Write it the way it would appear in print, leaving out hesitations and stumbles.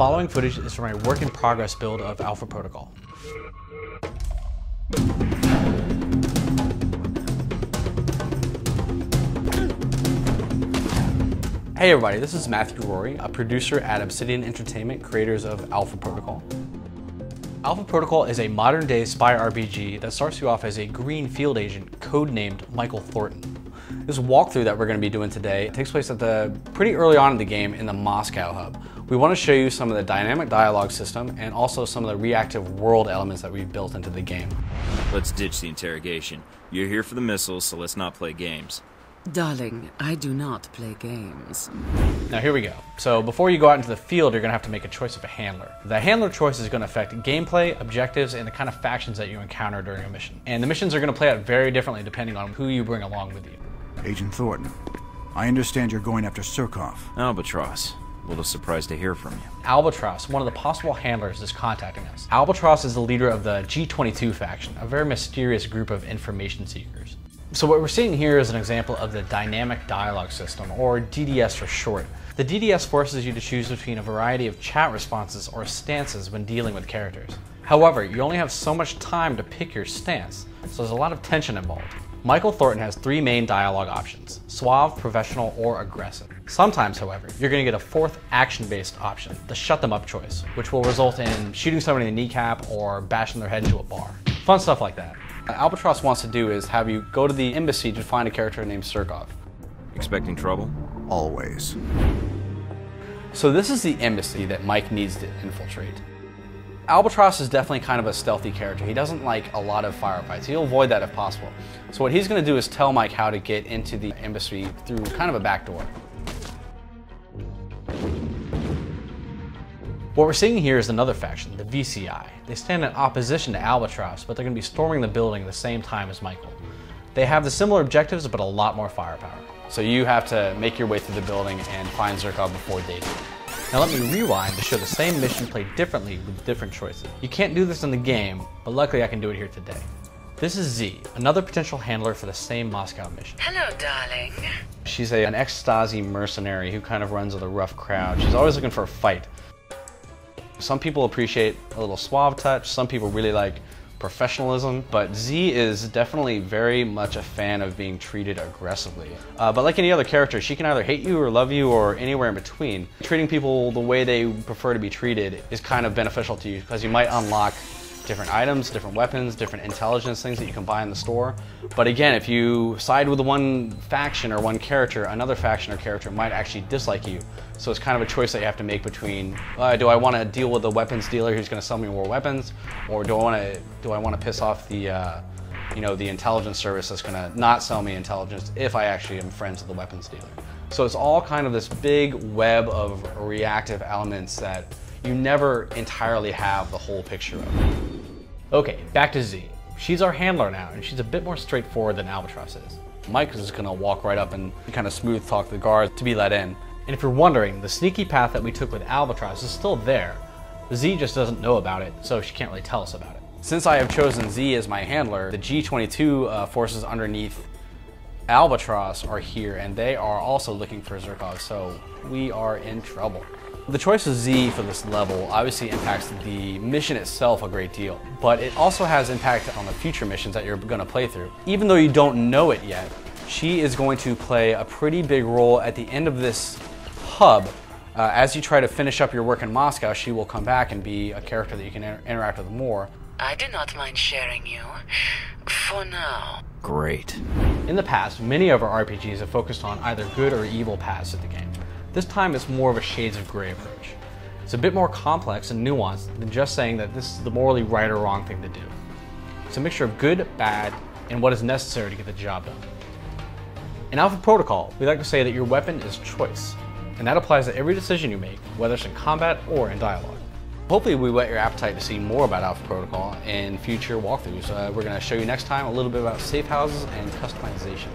following footage is from a work-in-progress build of Alpha Protocol. Hey everybody, this is Matthew Rory, a producer at Obsidian Entertainment, creators of Alpha Protocol. Alpha Protocol is a modern-day spy RPG that starts you off as a green field agent codenamed Michael Thorton. This walkthrough that we're going to be doing today takes place at pretty early on in the game in the Moscow hub. We want to show you some of the dynamic dialogue system and also some of the reactive world elements that we've built into the game. Let's ditch the interrogation. You're here for the missiles, so let's not play games. Darling, I do not play games. Now here we go. So before you go out into the field, you're going to have to make a choice of a handler. The handler choice is going to affect gameplay, objectives, and the kind of factions that you encounter during a mission. And the missions are going to play out very differently depending on who you bring along with you. Agent Thornton, I understand you're going after Surkov. Albatross. A little surprised to hear from you. Albatross, one of the possible handlers, is contacting us. Albatross is the leader of the G22 faction, a very mysterious group of information seekers. So what we're seeing here is an example of the dynamic dialogue system, or DDS for short. The DDS forces you to choose between a variety of chat responses or stances when dealing with characters. However, you only have so much time to pick your stance, so there's a lot of tension involved. Michael Thornton has three main dialogue options: suave, professional, or aggressive. Sometimes, however, you're going to get a fourth action-based option, the shut them up choice, which will result in shooting somebody in the kneecap or bashing their head into a bar. Fun stuff like that. What Albatross wants to do is have you go to the embassy to find a character named Surkov. Expecting trouble? Always. So this is the embassy that Mike needs to infiltrate. Albatross is definitely kind of a stealthy character. He doesn't like a lot of firefights. He'll avoid that if possible. So what he's going to do is tell Mike how to get into the embassy through kind of a back door. What we're seeing here is another faction, the VCI. They stand in opposition to Albatross, but they're going to be storming the building at the same time as Michael. They have the similar objectives, but a lot more firepower. So you have to make your way through the building and find Surkov before they do. Now let me rewind to show the same mission played differently with different choices. You can't do this in the game, but luckily I can do it here today. This is Z, another potential handler for the same Moscow mission. Hello, darling. She's an ex-Stasi mercenary who kind of runs with a rough crowd. She's always looking for a fight. Some people appreciate a little suave touch, some people really like professionalism, but Z is definitely very much a fan of being treated aggressively. But like any other character, she can either hate you or love you or anywhere in between. Treating people the way they prefer to be treated is kind of beneficial to you because you might unlock different items, different weapons, different intelligence things that you can buy in the store. But again, if you side with one faction or one character, another faction or character might actually dislike you. So it's kind of a choice that you have to make between, do I want to deal with the weapons dealer who's going to sell me more weapons, or do I want to piss off the the intelligence service that's going to not sell me intelligence if I actually am friends with the weapons dealer. So it's all kind of this big web of reactive elements that you never entirely have the whole picture of. Okay, back to Z. She's our handler now, and she's a bit more straightforward than Albatross is. Mike is just gonna walk right up and kind of smooth talk the guards to be let in. And if you're wondering, the sneaky path that we took with Albatross is still there. Z just doesn't know about it, so she can't really tell us about it. Since I have chosen Z as my handler, the G22 forces underneath Albatross are here, and they are also looking for Surkov, so we are in trouble. The choice of Z for this level obviously impacts the mission itself a great deal, but it also has impact on the future missions that you're going to play through. Even though you don't know it yet, she is going to play a pretty big role at the end of this hub. As you try to finish up your work in Moscow, she will come back and be a character that you can interact with more. I do not mind sharing you. For now. Great. In the past, many of our RPGs have focused on either good or evil paths of the game. This time it's more of a shades of gray approach. It's a bit more complex and nuanced than just saying that this is the morally right or wrong thing to do. It's a mixture of good, bad, and what is necessary to get the job done. In Alpha Protocol, we like to say that your weapon is choice, and that applies to every decision you make, whether it's in combat or in dialogue. Hopefully we whet your appetite to see more about Alpha Protocol in future walkthroughs. We're going to show you next time a little bit about safe houses and customization.